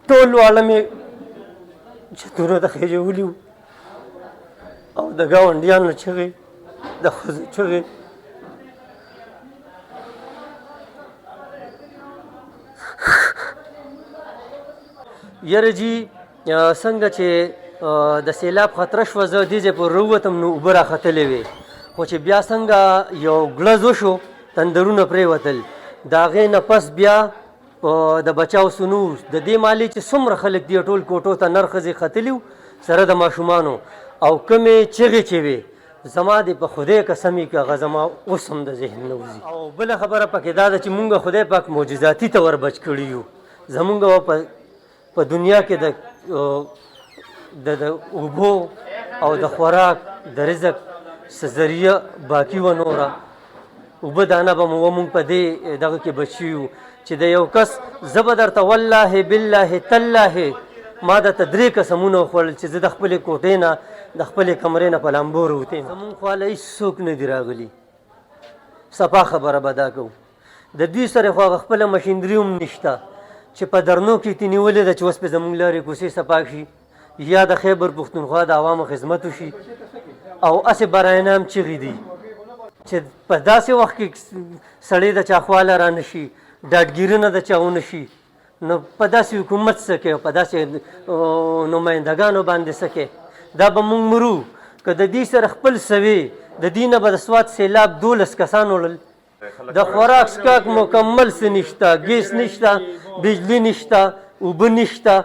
ټول واړه مې چتونه د خېجولي وو او د ګاونډیانو چغې د ښځو چغې یاره جي څنګه چې د سیلاب خطره شوه زه دې ځای پورې راووتم نو اوبه راختلې وې خو چې بیا څنګه یو ګړز وشو تندرونه پرېوتل د هغې نه پس بیا د بچاو سنو د دې مالې چې څومره خلک دي ټول کوټو ته نر ښځې ختلي وو سره د ماشومانو او کومې چغې چې وې زما دې په خدای قسمې که هغه زما اوس هم د ذهن نه وځي او بله خبره پکې دا ده چې مونږ خدای پاک معجزاتي طور بچ کړي یو زمونږ په دنیا کې د اوبو او د خوراک د رزق څه ذریعه باقي وه نوره اوبه دانه به مونږ په دې دغه کې بچ یو چې د یو کس زه به درته والله بالله تالله ما درته 3 قسمونه وخوړل چې زه د خپلې کوټې نه د خپلې کمرې نه په لامبو راوتې یم زمونږ خواله هېڅوک نه دي راغلي صفا خبره به دا کوو د دوی سره خو هغه خپله مشینري هم نشته چې په درنو کې تې نیولې ده چې اوس پې زمونږ لارې کوڅې صفا شي یا د خیبر پښتونخوا د عوامو خدمت وشي او هسې برای نام چغې دي چې په داسې وخت کې سړی د چا خواله را نه شي ډاډګیرنه د چا ونه شي نو په داسې حکومت څه کوي او په داسې نمایندګانو باندې څه کوي دا به مونږ مرو که د دې سره خپل سوي د دې نه به د سوات سیلاب 12 کسان وړل د خوراک څښاک مکمل څه نشته ګیس نشته بجلی نشته اوبه نشته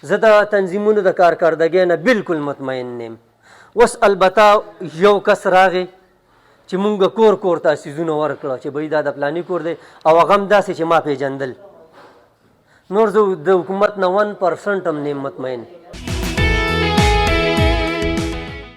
زه د تنظیمونو د کارکردګۍ نه بلکل مطمئن نیم اوس البته یو کس راغی چې مونږ کور کور ته څیزونه ورکړه چې بهی دا د پلاني کور دی او هغه هم داسې چې ما پیژندل نور زه د حکومت نه 1% هم نیم مطمئن